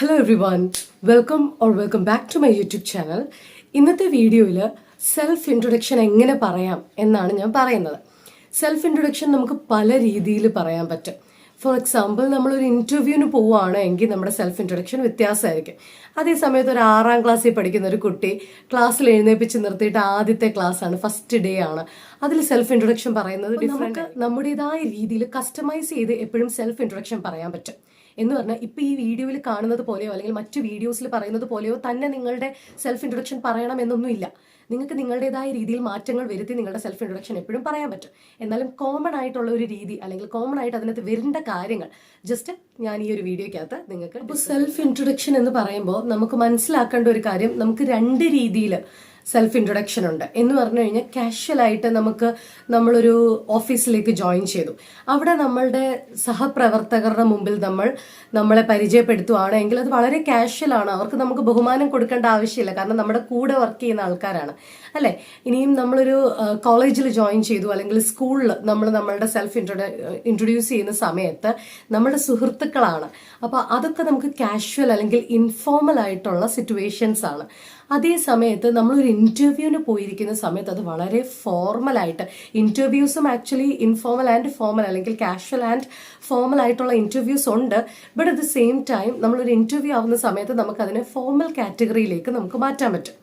Hello everyone, welcome back to my YouTube channel. ഇന്നത്തെ വീഡിയോയിൽ self introduction എങ്ങനെ പറയാം എന്നാണ് ഞാൻ പറയുന്നത്. സെൽഫ് ഇൻട്രൊഡക്ഷൻ നമുക്ക് പല രീതിയിൽ പറയാൻ പറ്റും. ഫോർ എക്സാമ്പിൾ, നമ്മളൊരു ഇൻ്റർവ്യൂവിന് പോവുകയാണ് എങ്കിൽ നമ്മുടെ സെൽഫ് ഇൻട്രൊഡക്ഷൻ വ്യത്യാസമായിരിക്കും. അതേ സമയത്ത് ഒരു 6ാം ക്ലാസ്സിൽ പഠിക്കുന്ന ഒരു കുട്ടി ക്ലാസ്സിൽ എഴുന്നേപ്പിച്ച് നിർത്തിയിട്ട് ആദ്യത്തെ ക്ലാസ്സാണ്, ഫസ്റ്റ് ഡേ ആണ്, അതിൽ സെൽഫ് ഇൻട്രൊഡക്ഷൻ പറയുന്നത് ഡിഫറെൻറ്റ്. നമ്മുടേതായ രീതിയിൽ കസ്റ്റമൈസ് ചെയ്ത് എപ്പോഴും സെൽഫ് ഇൻട്രൊഡക്ഷൻ പറയാൻ പറ്റും. എന്ന് പറഞ്ഞാൽ ഇപ്പോൾ ഈ വീഡിയോയിൽ കാണുന്നത് പോലെയോ അല്ലെങ്കിൽ മറ്റു വീഡിയോസിൽ പറയുന്നത് പോലെയോ തന്നെ നിങ്ങളുടെ സെൽഫ് ഇൻട്രൊഡക്ഷൻ പറയണം എന്നൊന്നുമില്ല. നിങ്ങൾക്ക് നിങ്ങളുടേതായ രീതിയിൽ മാറ്റങ്ങൾ വരുത്തി നിങ്ങളുടെ സെൽഫ് ഇൻട്രൊഡക്ഷൻ എപ്പോഴും പറയാൻ പറ്റും. എന്നാലും കോമൺ ആയിട്ടുള്ള ഒരു രീതി അല്ലെങ്കിൽ കോമൺ ആയിട്ട് അതിനകത്ത് വരേണ്ട കാര്യങ്ങൾ ജസ്റ്റ് ഞാൻ ഈ ഒരു വീഡിയോയ്ക്കകത്ത് നിങ്ങൾക്ക്. ഇപ്പോൾ സെൽഫ് ഇൻട്രൊഡക്ഷൻ എന്ന് പറയുമ്പോൾ നമുക്ക് മനസ്സിലാക്കേണ്ട ഒരു കാര്യം, നമുക്ക് രണ്ട് രീതിയിൽ സെൽഫ് ഇൻട്രൊഡക്ഷൻ ഉണ്ട്. എന്ന് പറഞ്ഞു കഴിഞ്ഞാൽ കാഷ്വലായിട്ട് നമ്മളൊരു ഓഫീസിലേക്ക് ജോയിൻ ചെയ്തു, അവിടെ നമ്മളുടെ സഹപ്രവർത്തകരുടെ മുമ്പിൽ നമ്മളെ പരിചയപ്പെടുത്തുകയാണെങ്കിൽ അത് വളരെ കാഷ്വലാണ്. അവർക്ക് നമുക്ക് ബഹുമാനം കൊടുക്കേണ്ട ആവശ്യമില്ല, കാരണം നമ്മുടെ കൂടെ വർക്ക് ചെയ്യുന്ന ആൾക്കാരാണ്, അല്ലേ? ഇനിയും നമ്മളൊരു കോളേജിൽ ജോയിൻ ചെയ്തു അല്ലെങ്കിൽ സ്കൂളിൽ നമ്മളുടെ സെൽഫ് ഇൻട്രൊഡ്യൂസ് ചെയ്യുന്ന സമയത്ത് നമ്മുടെ സുഹൃത്തുക്കളാണ്. അപ്പോൾ അതൊക്കെ നമുക്ക് കാഷ്വൽ അല്ലെങ്കിൽ ഇൻഫോർമൽ ആയിട്ടുള്ള സിറ്റുവേഷൻസ് ആണ്. അതേ സമയത്ത് നമ്മളൊരു ഇൻ്റർവ്യൂവിന് പോയിരിക്കുന്ന സമയത്ത് അത് വളരെ ഫോർമലായിട്ട്, ഇൻ്റർവ്യൂസും ആക്ച്വലി ഇൻഫോർമൽ ആൻഡ് ഫോർമൽ അല്ലെങ്കിൽ കാഷ്വൽ ആൻഡ് ഫോർമൽ ആയിട്ടുള്ള ഇൻ്റർവ്യൂസ് ഉണ്ട്. But at the same time നമ്മളൊരു ഇൻ്റർവ്യൂ ആവുന്ന സമയത്ത് നമുക്കതിനെ ഫോർമൽ കാറ്റഗറിയിലേക്ക് നമുക്ക് മാറ്റാൻ പറ്റും.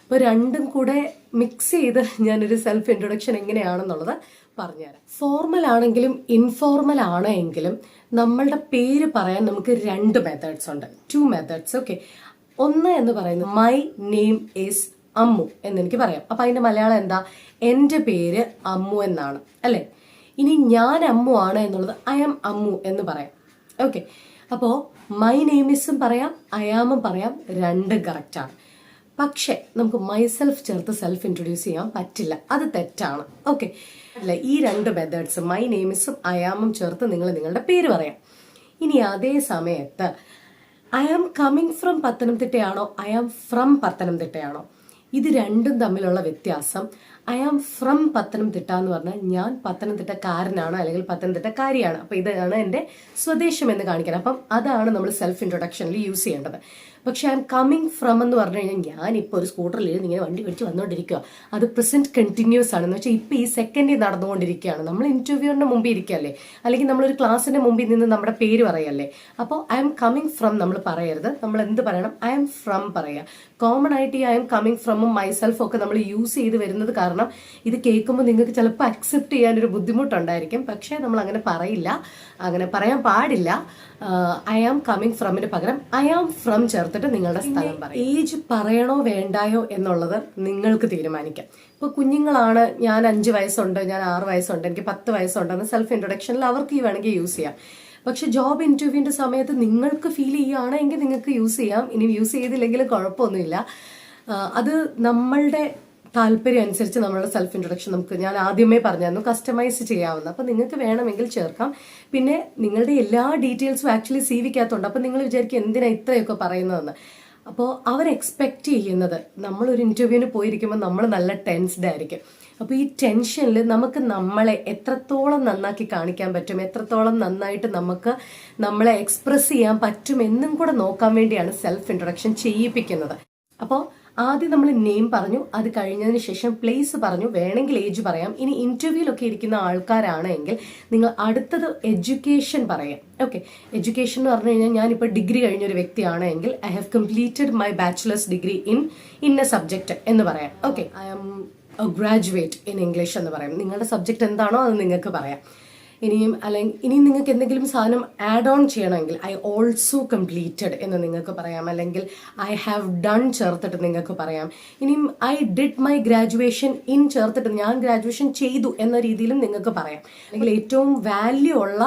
അപ്പോൾ രണ്ടും കൂടെ മിക്സ് ചെയ്ത് ഞാനൊരു സെൽഫ് ഇൻട്രൊഡക്ഷൻ എങ്ങനെയാണെന്നുള്ളത് പറഞ്ഞുതരാം. ഫോർമൽ ആണെങ്കിലും ഇൻഫോർമൽ ആണെങ്കിലും നമ്മളുടെ പേര് പറയാൻ നമുക്ക് 2 മെത്തേഡ്സ് ഉണ്ട്, 2 മെത്തേഡ്സ്. ഓക്കെ, ഒന്ന് എന്ന് പറയുന്നത് മൈ നെയിം ഈസ് അമ്മു എന്നെനിക്ക് പറയാം. അപ്പം അതിൻ്റെ മലയാളം എന്താ? എൻ്റെ പേര് അമ്മു എന്നാണ്, അല്ലേ? ഇനി ഞാൻ അമ്മു ആണ് എന്നുള്ളത് ഐ ആം അമ്മു എന്ന് പറയാം. ഓക്കെ, അപ്പോൾ മൈ നെയിം ഈസും പറയാം, ഐ ആമും പറയാം, രണ്ടും കറക്റ്റാണ്. പക്ഷേ നമുക്ക് മൈസെൽഫ് ചേർത്ത് സെൽഫ് ഇൻട്രൊഡ്യൂസ് ചെയ്യാൻ പറ്റില്ല, അത് തെറ്റാണ്. ഓക്കെ, അല്ല, ഈ 2 മെത്തേഡ്സ് മൈ നെയിം ഈസും ഐ ആമും ചേർത്ത് നിങ്ങളുടെ പേര് പറയാം. ഇനി അതേ സമയത്ത് ഐ ആം കമ്മിങ് ഫ്രം പത്തനംതിട്ടയാണോ ഐ ആം ഫ്രം പത്തനംതിട്ടയാണോ, ഇത് രണ്ടും തമ്മിലുള്ള വ്യത്യാസം. ഐ ആം ഫ്രം പത്തനംതിട്ട എന്ന് പറഞ്ഞാൽ ഞാൻ പത്തനംതിട്ടക്കാരനാണ് അല്ലെങ്കിൽ പത്തനംതിട്ടക്കാരിയാണ്. അപ്പം ഇതാണ് എൻ്റെ സ്വദേശം എന്ന് കാണിക്കാൻ. അപ്പം അതാണ് നമ്മൾ സെൽഫ് ഇൻട്രൊഡക്ഷനിൽ യൂസ് ചെയ്യേണ്ടത്. പക്ഷെ ഐ എം കമ്മിങ് ഫ്രം എന്ന് പറഞ്ഞു കഴിഞ്ഞാൽ ഞാനിപ്പോൾ ഒരു സ്കൂട്ടറിൽ ഇങ്ങനെ വണ്ടി പിടിച്ച് വന്നുകൊണ്ടിരിക്കുക, അത് പ്രസന്റ് കണ്ടിന്യൂസ് ആണെന്ന് വെച്ചാൽ ഇപ്പോൾ ഈ സെക്കൻഡിൽ നടന്നുകൊണ്ടിരിക്കുകയാണ്. നമ്മൾ ഇന്റർവ്യൂവിന്റെ മുമ്പിൽ ഇരിക്കുകയല്ലേ, അല്ലെങ്കിൽ നമ്മളൊരു ക്ലാസ്സിന്റെ മുമ്പിൽ നിന്ന് നമ്മുടെ പേര് പറയല്ലേ. അപ്പോൾ ഐ എം കമ്മിങ് ഫ്രം നമ്മൾ പറയരുത്, നമ്മൾ എന്ത് പറയണം? ഐ എം ഫ്രം പറയുക. കോമൺ ആയിട്ട് ഈ ഐ എം കമ്മിങ് ഫ്രമും മൈസെൽഫും ഒക്കെ നമ്മൾ യൂസ് ചെയ്ത് വരുന്നത് കാരണം ഇത് കേൾക്കുമ്പോൾ നിങ്ങൾക്ക് ചിലപ്പോൾ അക്സെപ്റ്റ് ചെയ്യാനൊരു ബുദ്ധിമുട്ടുണ്ടായിരിക്കും. പക്ഷേ നമ്മൾ അങ്ങനെ പറയില്ല, അങ്ങനെ പറയാൻ പാടില്ല. ഐ ആം കമ്മിങ് ഫ്രമിന് പകരം ഐ ആം ഫ്രം ചേർത്തിട്ട് നിങ്ങളുടെ സ്ഥലം പറയും. ഏജ് പറയണോ വേണ്ടായോ എന്നുള്ളത് നിങ്ങൾക്ക് തീരുമാനിക്കാം. ഇപ്പോൾ കുഞ്ഞുങ്ങളാണ്, ഞാൻ 5 വയസ്സുണ്ട്, ഞാൻ 6 വയസ്സുണ്ട്, എനിക്ക് 10 വയസ്സുണ്ടെന്ന് സെൽഫ് ഇൻട്രൊഡക്ഷനിൽ അവർക്ക് ഈ വേണമെങ്കിൽ യൂസ് ചെയ്യാം. പക്ഷെ ജോബ് ഇന്റർവ്യൂവിന്റെ സമയത്ത് നിങ്ങൾക്ക് ഫീൽ ചെയ്യുകയാണെങ്കിൽ നിങ്ങൾക്ക് യൂസ് ചെയ്യാം. ഇനി യൂസ് ചെയ്തില്ലെങ്കിലും കുഴപ്പമൊന്നുമില്ല. അത് നമ്മളുടെ താല്പര്യം അനുസരിച്ച് നമ്മളുടെ സെൽഫ് ഇൻട്രൊഡക്ഷൻ ഞാൻ ആദ്യമേ പറഞ്ഞായിരുന്നു, കസ്റ്റമൈസ് ചെയ്യാവുന്ന. അപ്പം നിങ്ങൾക്ക് വേണമെങ്കിൽ ചേർക്കാം. പിന്നെ നിങ്ങളുടെ എല്ലാ ഡീറ്റെയിൽസും ആക്ച്വലി CV-ക്കകത്തുണ്ട്. അപ്പം നിങ്ങൾ വിചാരിക്കും എന്തിനാ ഇത്രയൊക്കെ പറയുന്നതെന്ന്. അപ്പോൾ അവർ എക്സ്പെക്റ്റ് ചെയ്യുന്നത്, നമ്മളൊരു ഇൻ്റർവ്യൂവിന് പോയിരിക്കുമ്പോൾ നമ്മൾ നല്ല ടെൻസ്ഡ് ആയിരിക്കും. അപ്പോൾ ഈ ടെൻഷനിൽ നമുക്ക് നമ്മളെ എത്രത്തോളം നന്നാക്കി കാണിക്കാൻ പറ്റും, എത്രത്തോളം നന്നായിട്ട് നമുക്ക് നമ്മളെ എക്സ്പ്രസ് ചെയ്യാൻ പറ്റും എന്നും കൂടെ നോക്കാൻ വേണ്ടിയാണ് സെൽഫ് ഇൻട്രൊഡക്ഷൻ ചെയ്യിപ്പിക്കുന്നത്. അപ്പോൾ ആദ്യം നമ്മൾ നെയിം പറഞ്ഞു, അത് കഴിഞ്ഞതിന് ശേഷം പ്ലേസ് പറഞ്ഞു, വേണമെങ്കിൽ ഏജ് പറയാം. ഇനി ഇന്റർവ്യൂലൊക്കെ ഇരിക്കുന്ന ആൾക്കാരാണെങ്കിൽ നിങ്ങൾ അടുത്തത് എഡ്യൂക്കേഷൻ പറയാം. ഓക്കെ, എഡ്യൂക്കേഷൻ എന്ന് പറഞ്ഞു കഴിഞ്ഞാൽ ഞാനിപ്പോൾ ഡിഗ്രി കഴിഞ്ഞൊരു വ്യക്തിയാണ് എങ്കിൽ I have completed my bachelor's degree in a subject എന്ന് പറയാം. Okay, I am graduate in English എന്ന് പറയാം. നിങ്ങളുടെ സബ്ജക്റ്റ് എന്താണോ അത് നിങ്ങൾക്ക് പറയാം. ഇനിയും നിങ്ങൾക്ക് എന്തെങ്കിലും സാധനം ആഡ് ഓൺ ചെയ്യണമെങ്കിൽ ഐ ഓൾസോ കംപ്ലീറ്റഡ് എന്ന് നിങ്ങൾക്ക് പറയാം, അല്ലെങ്കിൽ ഐ ഹാവ് ഡൺ ചേർത്തിട്ട് നിങ്ങൾക്ക് പറയാം. ഇനിയും I did my graduation in ചേർത്തിട്ട് ഞാൻ ഗ്രാജുവേഷൻ ചെയ്തു എന്ന രീതിയിലും നിങ്ങൾക്ക് പറയാം. അല്ലെങ്കിൽ ഏറ്റവും വാല്യൂ ഉള്ള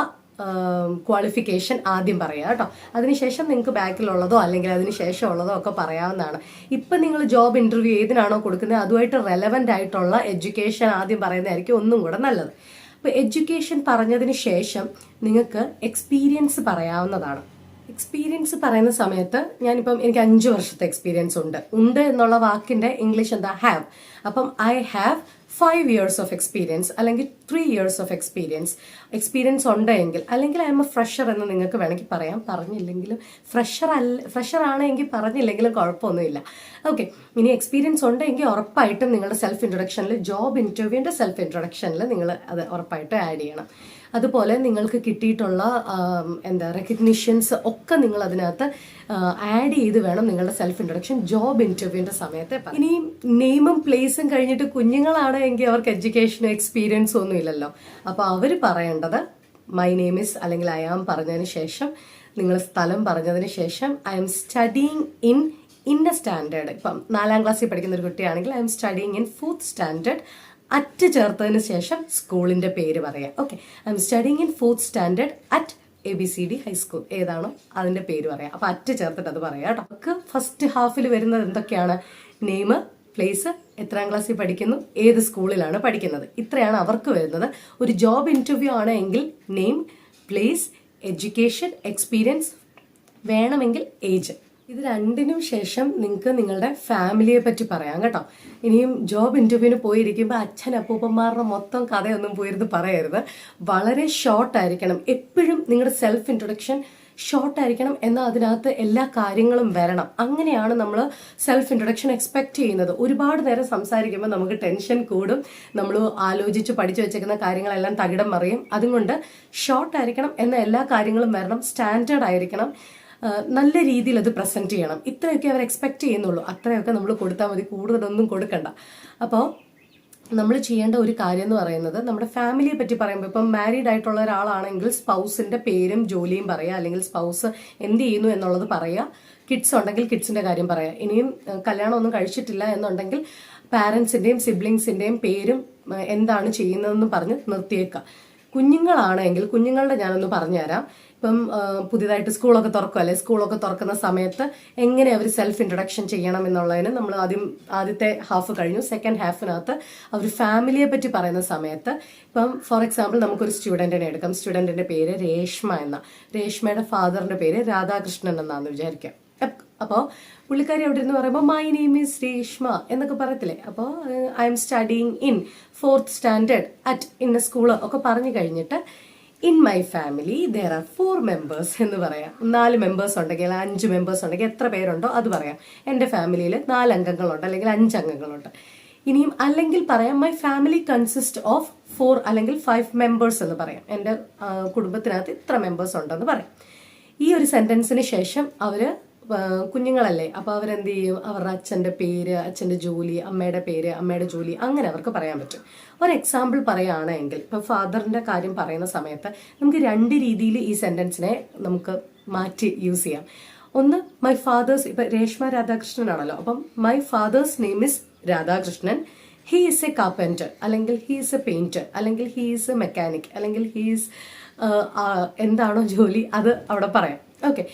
ക്വാളിഫിക്കേഷൻ ആദ്യം പറയുക കേട്ടോ. അതിനുശേഷം നിങ്ങൾക്ക് ബാക്കിലുള്ളതോ അല്ലെങ്കിൽ അതിന് ശേഷമുള്ളതോ ഒക്കെ പറയാവുന്നതാണ്. ഇപ്പം നിങ്ങൾ ജോബ് ഇന്റർവ്യൂ ഏതിനാണോ കൊടുക്കുന്നത് അതുമായിട്ട് റെലവൻ്റ് ആയിട്ടുള്ള എഡ്യൂക്കേഷൻ ആദ്യം പറയുന്നതായിരിക്കും ഒന്നും കൂടെ നല്ലത്. അപ്പോൾ എഡ്യൂക്കേഷൻ പറഞ്ഞതിന് ശേഷം നിങ്ങൾക്ക് എക്സ്പീരിയൻസ് പറയാവുന്നതാണ്. എക്സ്പീരിയൻസ് പറയുന്ന സമയത്ത് ഞാനിപ്പം എനിക്ക് 5 വർഷത്തെ എക്സ്പീരിയൻസ് ഉണ്ട് എന്നുള്ള വാക്കിന്റെ ഇംഗ്ലീഷ് എന്താ? ഹാവ്. അപ്പം I have 5 years of experience അല്ലെങ്കിൽ 3 years ഓഫ് എക്സ്പീരിയൻസ് ഉണ്ടെങ്കിൽ, അല്ലെങ്കിൽ ഐ എം എ ഫ്രഷർ എന്ന് നിങ്ങൾക്ക് വേണമെങ്കിൽ പറയാം. പറഞ്ഞില്ലെങ്കിലും ഫ്രഷർ ആണെങ്കിൽ പറഞ്ഞില്ലെങ്കിലും കുഴപ്പമൊന്നുമില്ല. ഓക്കെ, ഇനി എക്സ്പീരിയൻസ് ഉണ്ടെങ്കിൽ ഉറപ്പായിട്ടും നിങ്ങളുടെ സെൽഫ് ഇൻട്രൊഡക്ഷനിൽ, ജോബ് ഇന്റർവ്യൂവിന്റെ സെൽഫ് ഇൻട്രൊഡക്ഷനിൽ നിങ്ങൾ അത് ഉറപ്പായിട്ടും ആഡ് ചെയ്യണം. അതുപോലെ നിങ്ങൾക്ക് കിട്ടിയിട്ടുള്ള റെക്കഗ്നിഷൻസ് ഒക്കെ നിങ്ങൾ അതിനകത്ത് ആഡ് ചെയ്ത് വേണം നിങ്ങളുടെ സെൽഫ് ഇൻട്രൊഡക്ഷൻ ജോബ് ഇന്റർവ്യൂവിന്റെ സമയത്ത്. ഇനി നെയിമും പ്ലേസും കഴിഞ്ഞിട്ട് കുഞ്ഞുങ്ങളാണെങ്കിൽ അവർക്ക് എഡ്യൂക്കേഷനോ എക്സ്പീരിയൻസോ ഒന്നും ഇല്ലല്ലോ. അപ്പോൾ അവർ പറയേണ്ടത് മൈ നെയിം ഇസ് അല്ലെങ്കിൽ ഐ ആം പറഞ്ഞതിന് ശേഷം, നിങ്ങൾ സ്ഥലം പറഞ്ഞതിന് ശേഷം I am studying in a standard. ഇപ്പം 4ാം ക്ലാസ്സിൽ പഠിക്കുന്ന ഒരു കുട്ടിയാണെങ്കിൽ I am studying in 4th standard. At ചേർത്തതിന് ശേഷം സ്കൂളിന്റെ പേര് പറയാം. Okay, I am studying in 4th standard at ABCD high school, ഏതാണോ അതിന്റെ പേര് പറയാം. അപ്പൊ അറ്റ് ചേർത്തിട്ട് അത് പറയാം കേട്ടോ. നമുക്ക് ഫസ്റ്റ് ഹാഫിൽ വരുന്നത് എന്തൊക്കെയാണ്? നെയിം, പ്ലേസ്, എത്രാം ക്ലാസ്സിൽ പഠിക്കുന്നു, ഏത് സ്കൂളിലാണ് പഠിക്കുന്നത്, ഇത്രയാണ് അവർക്ക് വരുന്നത്. ഒരു ജോബ് ഇന്റർവ്യൂ ആണെങ്കിൽ നെയിം, പ്ലേസ്, എഡ്യൂക്കേഷൻ, എക്സ്പീരിയൻസ്, വേണമെങ്കിൽ ഏജ്. ഇത് രണ്ടിനും ശേഷം നിങ്ങൾക്ക് നിങ്ങളുടെ ഫാമിലിയെ പറ്റി പറയാം കേട്ടോ. ഇനിയും ജോബ് ഇന്റർവ്യൂവിന് പോയിരിക്കുമ്പോൾ അച്ഛൻ അപ്പൂപ്പന്മാരുടെ മൊത്തം കഥയൊന്നും പോയിരുന്ന് പറയരുത്. വളരെ ഷോർട്ട് ആയിരിക്കണം. എപ്പോഴും നിങ്ങളുടെ സെൽഫ് ഇൻട്രൊഡക്ഷൻ ഷോർട്ട് ആയിരിക്കണം, എന്നാൽ അതിനകത്ത് എല്ലാ കാര്യങ്ങളും വരണം. അങ്ങനെയാണ് നമ്മൾ സെൽഫ് ഇൻട്രൊഡക്ഷൻ എക്സ്പെക്ട് ചെയ്യുന്നത്. ഒരുപാട് നേരം സംസാരിക്കുമ്പോൾ നമുക്ക് ടെൻഷൻ കൂടും. നമ്മൾ ആലോചിച്ച് പഠിച്ചു വെച്ചേക്കുന്ന കാര്യങ്ങളെല്ലാം തകിടം മറിയും. അതുകൊണ്ട് ഷോർട്ട് ആയിരിക്കണം, എന്നാൽ എല്ലാ കാര്യങ്ങളും വരണം. സ്റ്റാൻഡേർഡ് ആയിരിക്കണം. നല്ല രീതിയിൽ അത് പ്രസന്റ് ചെയ്യണം. ഇത്രയൊക്കെ അവർ എക്സ്പെക്ട് ചെയ്യുന്നുള്ളൂ. അത്രയൊക്കെ നമ്മൾ കൊടുത്താൽ മതി, കൂടുതലൊന്നും കൊടുക്കണ്ട. അപ്പോൾ നമ്മൾ ചെയ്യേണ്ട ഒരു കാര്യം എന്ന് പറയുന്നത്, നമ്മുടെ ഫാമിലിയെ പറ്റി പറയുമ്പോൾ, ഇപ്പം മാരീഡ് ആയിട്ടുള്ള ഒരാളാണെങ്കിൽ സ്പൗസിന്റെ പേരും ജോലിയും പറയുക, അല്ലെങ്കിൽ സ്പൗസ് എന്ത് ചെയ്യുന്നു എന്നുള്ളത് പറയുക. കിഡ്സ് ഉണ്ടെങ്കിൽ കിഡ്സിന്റെ കാര്യം പറയാം. ഇനിയും കല്യാണം ഒന്നും കഴിച്ചിട്ടില്ല എന്നുണ്ടെങ്കിൽ പാരന്റ്സിന്റെയും സിബ്ലിങ്സിന്റെയും പേരും എന്താണ് ചെയ്യുന്നതെന്ന് പറഞ്ഞ് നിർത്തിയേക്കുക. കുഞ്ഞുങ്ങളാണെങ്കിൽ കുഞ്ഞുങ്ങളുടെ ഞാനൊന്ന് പറഞ്ഞുതരാം. ഇപ്പം പുതിയതായിട്ട് സ്കൂളൊക്കെ തുറക്കുമല്ലേ, സ്കൂളൊക്കെ തുറക്കുന്ന സമയത്ത് എങ്ങനെ അവർ സെൽഫ് ഇൻട്രൊഡക്ഷൻ ചെയ്യണം എന്നുള്ളതിന് നമ്മൾ ആദ്യത്തെ ഹാഫ് കഴിഞ്ഞു. സെക്കൻഡ് ഹാഫിനകത്ത് അവർ ഫാമിലിയെ പറ്റി പറയുന്ന സമയത്ത്, ഇപ്പം ഫോർ എക്സാമ്പിൾ നമുക്കൊരു സ്റ്റുഡന്റിനെ എടുക്കാം. സ്റ്റുഡന്റിന്റെ പേര് രേഷ്മ എന്ന, രേഷ്മയുടെ ഫാദറിന്റെ പേര് രാധാകൃഷ്ണൻ എന്നാന്ന് വിചാരിക്കാം. അപ്പോൾ പുള്ളിക്കാരി അവിടെ ഇരുന്ന് പറയുമ്പോൾ മൈ നെയിം ഈസ് രേഷ്മ എന്നൊക്കെ പറയത്തില്ലേ. അപ്പോൾ I am studying in 4th standard at ഇന്ന സ്കൂള് ഒക്കെ പറഞ്ഞു കഴിഞ്ഞിട്ട് in my family there are 4 members എന്ന് പറയാം. 4 members ഉണ്ടെങ്കിൽ, 5 members ഉണ്ടെങ്കിൽ എത്ര പേരുണ്ടോ അത് പറയാം. എൻ്റെ ഫാമിലിയിൽ 4 അംഗങ്ങളുണ്ട് അല്ലെങ്കിൽ 5 അംഗങ്ങളുണ്ട്. ഇനിയും അല്ലെങ്കിൽ പറയാം മൈ ഫാമിലി കൺസിസ്റ്റ് ഓഫ് 4 അല്ലെങ്കിൽ 5 members എന്ന് പറയാം. എൻ്റെ കുടുംബത്തിനകത്ത് ഇത്ര മെമ്പേഴ്സ് ഉണ്ടെന്ന് പറയാം. ഈ ഒരു സെന്റൻസിന് ശേഷം അവര് കുഞ്ഞുങ്ങളല്ലേ, അപ്പൊ അവരെന്ത് ചെയ്യും? അവരുടെ അച്ഛന്റെ പേര്, അച്ഛന്റെ ജോലി, അമ്മയുടെ പേര്, അമ്മയുടെ ജോലി, അങ്ങനെ അവർക്ക് പറയാൻ പറ്റും. ഒരു എക്സാമ്പിൾ പറയുകയാണെങ്കിൽ, ഇപ്പൊ ഫാദറിന്റെ കാര്യം പറയുന്ന സമയത്ത് നമുക്ക് 2 രീതിയിൽ ഈ സെന്റൻസിനെ നമുക്ക് മാറ്റി യൂസ് ചെയ്യാം. ഒന്ന്, മൈ ഫാദേഴ്സ്, ഇപ്പൊ രേഷ്മ രാധാകൃഷ്ണൻ ആണല്ലോ, അപ്പം my fathers name is Radhakrishnan, he is A carpenter, അല്ലെങ്കിൽ ഹി ഈസ് എ പെയിന്റർ, അല്ലെങ്കിൽ ഹി ഈസ് എ മെക്കാനിക്, അല്ലെങ്കിൽ ഹി ഈസ് എന്താണോ ജോലി അത് അവിടെ പറയാം. ഓക്കെ,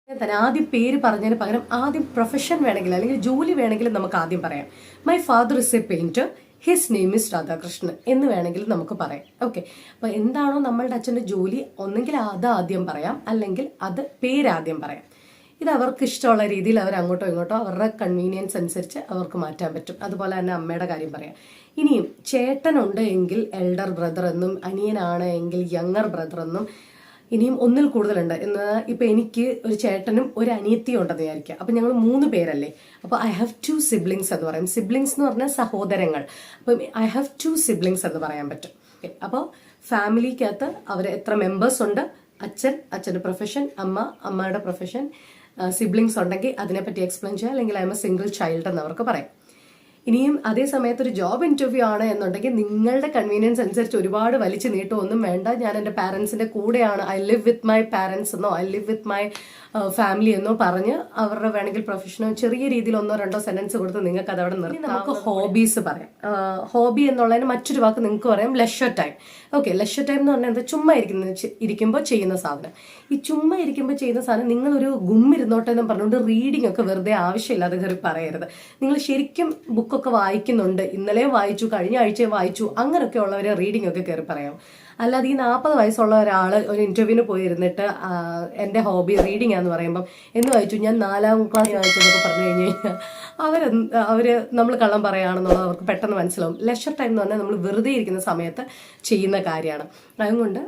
തന്നെ ആദ്യം പേര് പറഞ്ഞതിന് പകരം ആദ്യം പ്രൊഫഷൻ വേണമെങ്കിൽ അല്ലെങ്കിൽ ജോലി വേണമെങ്കിൽ നമുക്ക് ആദ്യം പറയാം. My father is A painter, his name is Radhakrishnan എന്ന് വേണമെങ്കിൽ നമുക്ക് പറയാം. ഓക്കെ, അപ്പൊ എന്താണോ നമ്മളുടെ അച്ഛൻ്റെ ജോലി, ഒന്നെങ്കിൽ അത് ആദ്യം പറയാം, അല്ലെങ്കിൽ അത് പേരാദ്യം പറയാം. ഇത് അവർക്ക് ഇഷ്ടമുള്ള രീതിയിൽ അവർ അങ്ങോട്ടോ ഇങ്ങോട്ടോ അവരുടെ കൺവീനിയൻസ് അനുസരിച്ച് അവർക്ക് മാറ്റാൻ പറ്റും. അതുപോലെ തന്നെ അമ്മയുടെ കാര്യം പറയാം. ഇനിയും ചേട്ടനുണ്ട് എങ്കിൽ എൽഡർ ബ്രദർ എന്നും, അനിയനാണ് എങ്കിൽ യങ്ങർ ബ്രദർ എന്നും, ഇനിയും ഒന്നിൽ കൂടുതലുണ്ട് എന്ന്. ഇപ്പൊ എനിക്ക് ഒരു ചേട്ടനും ഒരു അനിയത്തിയും ഉണ്ടെന്ന് വിചാരിക്കുക. അപ്പൊ ഞങ്ങൾ 3 പേരല്ലേ, അപ്പൊ ഐ ഹാവ് 2 siblings എന്ന് പറയും. സിബ്ലിങ്സ് എന്ന് പറഞ്ഞാൽ സഹോദരങ്ങൾ. അപ്പം ഐ ഹാവ് 2 siblings എന്ന് പറയാൻ പറ്റും. അപ്പോൾ ഫാമിലിക്കകത്ത് അവർ എത്ര മെമ്പേഴ്സ് ഉണ്ട്, അച്ഛൻ്റെ പ്രൊഫഷൻ, അമ്മയുടെ പ്രൊഫഷൻ, സിബ്ലിങ്സ് ഉണ്ടെങ്കിൽ അതിനെപ്പറ്റി എക്സ്പ്ലെയിൻ ചെയ്യാം, അല്ലെങ്കിൽ I M A single child എന്ന് അവർക്ക് പറയാം. ഇനിയും അതേ സമയത്ത് ഒരു ജോബ് ഇന്റർവ്യൂ ആണ് എന്നുണ്ടെങ്കിൽ നിങ്ങളുടെ കൺവീനിയൻസ് അനുസരിച്ച് ഒരുപാട് വലിച്ചു നീട്ടമൊന്നും വേണ്ട. ഞാൻ എൻ്റെ പാരൻസിന്റെ കൂടെയാണ്, I live with my parents എന്നോ I live with my family എന്നോ പറഞ്ഞ് അവരുടെ വേണമെങ്കിൽ പ്രൊഫഷനോ ചെറിയ രീതിയിൽ 1-2 സെന്റൻസ് കൊടുത്ത് നിങ്ങൾക്ക് അത് അവിടെ നിർത്തി നമുക്ക് ഹോബീസ് പറയാം. ഹോബി എന്നുള്ളതിന് മറ്റൊരു വാക്ക് നിങ്ങൾക്ക് പറയാം leisure time. Okay, leisure time എന്ന് പറഞ്ഞാൽ എന്താ? ചുമ്മാ ഇരിക്കുമ്പോൾ ചെയ്യുന്ന സാധനം. ഈ ചുമ്മാ ഇരിക്കുമ്പോൾ ചെയ്യുന്ന സാധനം നിങ്ങളൊരു ഗുമ്മിരുന്നോട്ടെ എന്ന് പറഞ്ഞുകൊണ്ട് റീഡിംഗ് ഒക്കെ വെറുതെ ആവശ്യമില്ലാതെ കയറി പറയരുത്. നിങ്ങൾ ശരിക്കും ബുക്കൊക്കെ വായിക്കുന്നുണ്ട്, ഇന്നലെ വായിച്ചു, കഴിഞ്ഞ ആഴ്ച വായിച്ചു, അങ്ങനെയൊക്കെ ഉള്ളവരെ റീഡിംഗ് ഒക്കെ കയറി പറയാം. അല്ലാതെ ഈ 40 വയസ്സുള്ള ഒരാൾ ഒരു ഇന്റർവ്യൂവിന് പോയിരുന്നിട്ട് എൻ്റെ ഹോബി റീഡിംഗ് ആണെന്ന് പറയുമ്പം എന്ന് വായിച്ചു ഞാൻ 4ാം ക്ലാസ് വായിച്ചതൊക്കെ പറഞ്ഞു കഴിഞ്ഞ് കഴിഞ്ഞാൽ അവര് നമ്മൾ കള്ളം പറയുകയാണെന്നുള്ളത് അവർക്ക് പെട്ടെന്ന് മനസ്സിലാവും. ലെഷർ ടൈം എന്ന് പറഞ്ഞാൽ നമ്മൾ വെറുതെ ഇരിക്കുന്ന സമയത്ത് ചെയ്യുന്ന കാര്യമാണ്. അതുകൊണ്ട്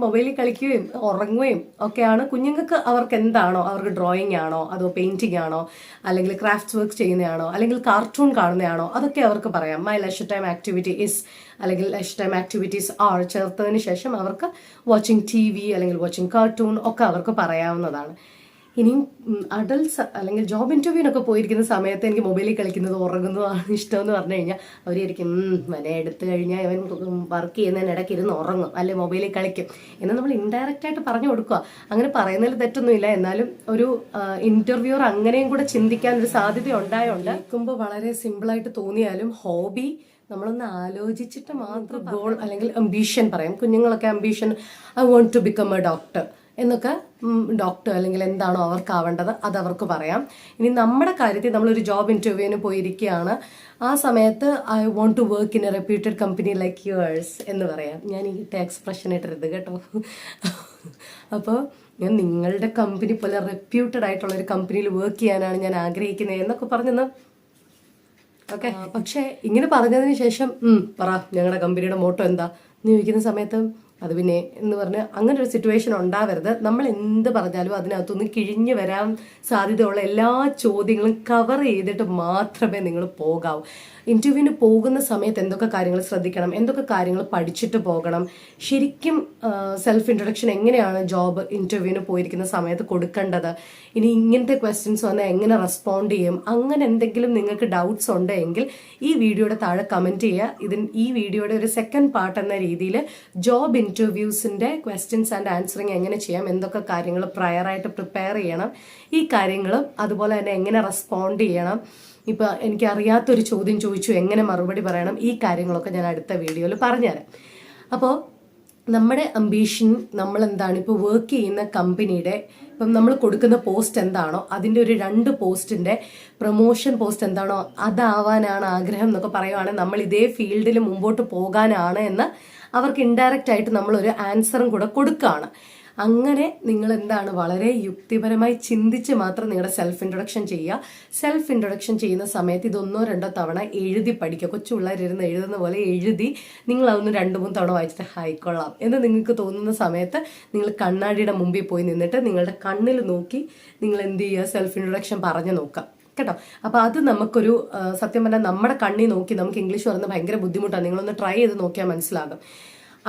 മൊബൈലിൽ കളിക്കുകയും ഉറങ്ങുകയും ഒക്കെയാണ് കുഞ്ഞുങ്ങൾക്ക്. അവർക്ക് എന്താണോ, അവർക്ക് ഡ്രോയിങ് ആണോ, അതോ പെയിന്റിംഗ് ആണോ, അല്ലെങ്കിൽ ക്രാഫ്റ്റ്സ് വർക്ക് ചെയ്യുന്നതാണോ, അല്ലെങ്കിൽ കാർട്ടൂൺ കാണുന്നതാണോ, അതൊക്കെ അവർക്ക് പറയാം. My leisure time activity is, അല്ലെങ്കിൽ ലെഷർ ടൈം ആക്ടിവിറ്റീസ് ആർ ചേർത്തതിന് ശേഷം അവർക്ക് വാച്ചിങ് TV അല്ലെങ്കിൽ വാച്ചിങ് കാർട്ടൂൺ ഒക്കെ അവർക്ക് പറയാവുന്നതാണ്. ഇനിയും അഡൽട്ട്സ് അല്ലെങ്കിൽ ജോബ് ഇന്റർവ്യൂവിനൊക്കെ പോയിരിക്കുന്ന സമയത്ത് എനിക്ക് മൊബൈലിൽ കളിക്കുന്നത് ഉറങ്ങുന്നതാണ് ഇഷ്ടമെന്ന് പറഞ്ഞു കഴിഞ്ഞാൽ അവരായിരിക്കും മനെ എടുത്തു കഴിഞ്ഞാൽ ഇവൻ വർക്ക് ചെയ്യുന്നതിനിടയ്ക്ക് ഇരുന്ന് ഉറങ്ങും, അല്ലെ മൊബൈലിൽ കളിക്കും എന്ന് നമ്മൾ ഇൻഡയറക്റ്റ് ആയിട്ട് പറഞ്ഞു കൊടുക്കുക. അങ്ങനെ പറയുന്നതിൽ തെറ്റൊന്നുമില്ല. എന്നാലും ഒരു ഇന്റർവ്യൂർ അങ്ങനെയും കൂടെ ചിന്തിക്കാൻ ഒരു സാധ്യത ഉണ്ടായോണ്ട് കേൾക്കുമ്പോൾ വളരെ സിമ്പിളായിട്ട് തോന്നിയാലും ഹോബി നമ്മളൊന്ന് ആലോചിച്ചിട്ട് മാത്രം ഗോൾ അല്ലെങ്കിൽ അംബീഷൻ പറയാം. കുഞ്ഞുങ്ങളൊക്കെ ambition, I want to become a doctor എന്നൊക്കെ, ഡോക്ടർ അല്ലെങ്കിൽ എന്താണോ അവർക്കാവേണ്ടത് അത് അവർക്ക് പറയാം. ഇനി നമ്മുടെ കാര്യത്തിൽ നമ്മളൊരു ജോബ് ഇന്റർവ്യൂവിന് പോയിരിക്കുകയാണ്, ആ സമയത്ത് I want to work in a reputed company like yours എന്ന് പറയാം. ഞാൻ ഈ എക്സ്പ്രഷൻ ഇട്ടരുത് കേട്ടോ. അപ്പോൾ ഞാൻ നിങ്ങളുടെ കമ്പനി പോലെ റെപ്യൂട്ടഡ് ആയിട്ടുള്ള ഒരു കമ്പനിയിൽ വർക്ക് ചെയ്യാനാണ് ഞാൻ ആഗ്രഹിക്കുന്നത് എന്നൊക്കെ പറഞ്ഞെന്ന്. ഓക്കെ, പക്ഷെ ഇങ്ങനെ പറഞ്ഞതിന് ശേഷം പറ ഞങ്ങളുടെ കമ്പനിയുടെ മോട്ടോ എന്താ എന്ന് ചോദിക്കുന്ന സമയത്ത് അത് പിന്നെ എന്ന് പറഞ്ഞ് അങ്ങനെ ഒരു സിറ്റുവേഷൻ ഉണ്ടാവരുത്. നമ്മൾ എന്ത് പറഞ്ഞാലും അതിനകത്തുനിന്ന് കിഴിഞ്ഞു വരാൻ സാധ്യതയുള്ള എല്ലാ ചോദ്യങ്ങളും കവർ ചെയ്തിട്ട് മാത്രമേ നിങ്ങൾ പോകാവൂ. ഇന്റർവ്യൂവിന് പോകുന്ന സമയത്ത് എന്തൊക്കെ കാര്യങ്ങൾ ശ്രദ്ധിക്കണം, എന്തൊക്കെ കാര്യങ്ങൾ പഠിച്ചിട്ട് പോകണം, ശരിക്കും സെൽഫ് ഇൻട്രൊഡക്ഷൻ എങ്ങനെയാണ് ജോബ് ഇന്റർവ്യൂവിന് പോയിരിക്കുന്ന സമയത്ത് കൊടുക്കേണ്ടത്, ഇനി ഇങ്ങനത്തെ ക്വസ്റ്റ്യൻസ് വന്നാൽ എങ്ങനെ റെസ്പോണ്ട് ചെയ്യും, അങ്ങനെ എന്തെങ്കിലും നിങ്ങൾക്ക് ഡൗട്ട്സ് ഉണ്ടെങ്കിൽ ഈ വീഡിയോയുടെ താഴെ കമന്റ് ചെയ്യുക. ഈ വീഡിയോയുടെ ഒരു സെക്കൻഡ് പാർട്ട് എന്ന രീതിയിൽ ജോബ് ഇന്റർവ്യൂസിന്റെ ക്വസ്റ്റ്യൻസ് ആൻഡ് ആൻസറിങ് എങ്ങനെ ചെയ്യാം, എന്തൊക്കെ കാര്യങ്ങൾ പ്രയറായിട്ട് പ്രിപ്പയർ ചെയ്യണം, ഈ കാര്യങ്ങളും അതുപോലെ തന്നെ എങ്ങനെ റെസ്പോണ്ട് ചെയ്യണം, ഇപ്പൊ എനിക്ക് അറിയാത്തൊരു ചോദ്യം ചോദിച്ചു എങ്ങനെ മറുപടി പറയണം, ഈ കാര്യങ്ങളൊക്കെ ഞാൻ അടുത്ത വീഡിയോയിൽ പറഞ്ഞുതരാം. അപ്പോൾ നമ്മുടെ അംബീഷൻ, നമ്മൾ എന്താണ് ഇപ്പോൾ വർക്ക് ചെയ്യുന്ന കമ്പനിയുടെ ഇപ്പം നമ്മൾ കൊടുക്കുന്ന പോസ്റ്റ് എന്താണോ അതിൻ്റെ ഒരു 2 പോസ്റ്റിന്റെ പ്രൊമോഷൻ പോസ്റ്റ് എന്താണോ അതാവാനാണ് ആഗ്രഹം എന്നൊക്കെ പറയുവാണെങ്കിൽ നമ്മൾ ഇതേ ഫീൽഡിൽ മുമ്പോട്ട് പോകാനാണ് എന്ന് അവർക്ക് ഇൻഡയറക്റ്റ് ആയിട്ട് നമ്മളൊരു ആൻസറും കൂടെ കൊടുക്കുകയാണ്. അങ്ങനെ നിങ്ങൾ എന്താണ് വളരെ യുക്തിപരമായി ചിന്തിച്ച് മാത്രം നിങ്ങളുടെ സെൽഫ് ഇൻട്രൊഡക്ഷൻ ചെയ്യുക. സെൽഫ് ഇൻട്രൊഡക്ഷൻ ചെയ്യുന്ന സമയത്ത് ഇത് 1-2 തവണ എഴുതി പഠിക്കുക. കൊച്ചു പിള്ളേരിരുന്ന് എഴുതുന്ന പോലെ എഴുതി നിങ്ങൾ അതൊന്ന് 2-3 തവണ വായിച്ചിട്ട് ഹായിക്കൊള്ളാം എന്ന് നിങ്ങൾക്ക് തോന്നുന്ന സമയത്ത് നിങ്ങൾ കണ്ണാടിയുടെ മുമ്പിൽ പോയി നിന്നിട്ട് നിങ്ങളുടെ കണ്ണിൽ നോക്കി നിങ്ങൾ എന്ത് ചെയ്യുക, സെൽഫ് ഇൻട്രൊഡക്ഷൻ പറഞ്ഞു നോക്കാം കേട്ടോ. അപ്പൊ അത് നമുക്കൊരു സത്യം പറഞ്ഞാൽ നമ്മുടെ കണ്ണിൽ നോക്കി നമുക്ക് ഇംഗ്ലീഷ് പറയുന്നത് ഭയങ്കര ബുദ്ധിമുട്ടാണ്. നിങ്ങളൊന്ന് ട്രൈ ചെയ്ത് നോക്കിയാൽ മനസ്സിലാകും.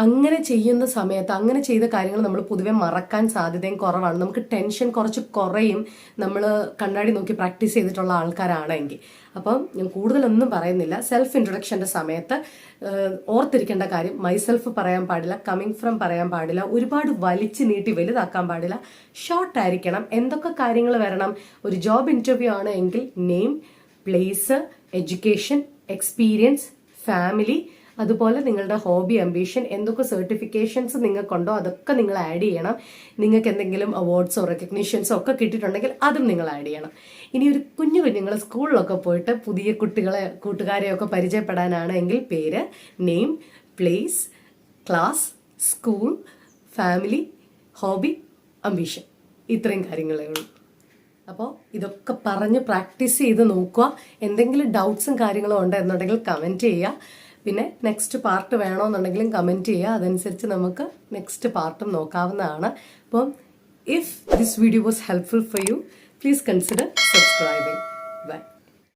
അങ്ങനെ ചെയ്യുന്ന സമയത്ത് അങ്ങനെ ചെയ്ത കാര്യങ്ങൾ നമ്മൾ പൊതുവെ മറക്കാൻ സാധ്യതയും കുറവാണ്. നമുക്ക് ടെൻഷൻ കുറച്ച് കുറയും നമ്മൾ കണ്ണാടി നോക്കി പ്രാക്ടീസ് ചെയ്തിട്ടുള്ള ആൾക്കാരാണെങ്കിൽ. അപ്പം ഞാൻ കൂടുതലൊന്നും പറയുന്നില്ല. സെൽഫ് ഇൻട്രൊഡക്ഷന്റെ സമയത്ത് ഓർത്തിരിക്കേണ്ട കാര്യം, മൈസെൽഫ് പറയാൻ പാടില്ല, കമ്മിങ് ഫ്രം പറയാൻ പാടില്ല, ഒരുപാട് വലിച്ചു നീട്ടി വലുതാക്കാൻ പാടില്ല, ഷോർട്ട് ആയിരിക്കണം. എന്തൊക്കെ കാര്യങ്ങൾ വരണം, ഒരു ജോബ് ഇന്റർവ്യൂ ആണ് എങ്കിൽ name, place, education, experience, family, അതുപോലെ നിങ്ങളുടെ ഹോബി, അംബീഷൻ, എന്തൊക്കെ സർട്ടിഫിക്കേഷൻസ് നിങ്ങൾക്കുണ്ടോ അതൊക്കെ നിങ്ങൾ ആഡ് ചെയ്യണം. നിങ്ങൾക്ക് എന്തെങ്കിലും അവാർഡ്സോ റെക്കഗ്നീഷൻസോ ഒക്കെ കിട്ടിയിട്ടുണ്ടെങ്കിൽ അതും നിങ്ങൾ ആഡ് ചെയ്യണം. ഇനി ഒരു കുഞ്ഞുങ്ങൾ സ്കൂളിലൊക്കെ പോയിട്ട് പുതിയ കൂട്ടുകാരെയൊക്കെ പരിചയപ്പെടാനാണ് എങ്കിൽ പേര്, name, place, class, school, family, hobby, ambition, ഇത്രയും കാര്യങ്ങളേ ഉള്ളൂ. അപ്പോൾ ഇതൊക്കെ പറഞ്ഞ് പ്രാക്ടീസ് ചെയ്ത് നോക്കുക. എന്തെങ്കിലും ഡൗട്ട്സും കാര്യങ്ങളും ഉണ്ടെന്നുണ്ടെങ്കിൽ കമൻറ്റ് ചെയ്യുക. പിന്നെ നെക്സ്റ്റ് പാർട്ട് വേണമെന്നുണ്ടെങ്കിലും കമൻറ്റ് ചെയ്യുക. അതനുസരിച്ച് നമുക്ക് നെക്സ്റ്റ് പാർട്ടും നോക്കാവുന്നതാണ്. അപ്പം if this video was helpful for you, please consider subscribing.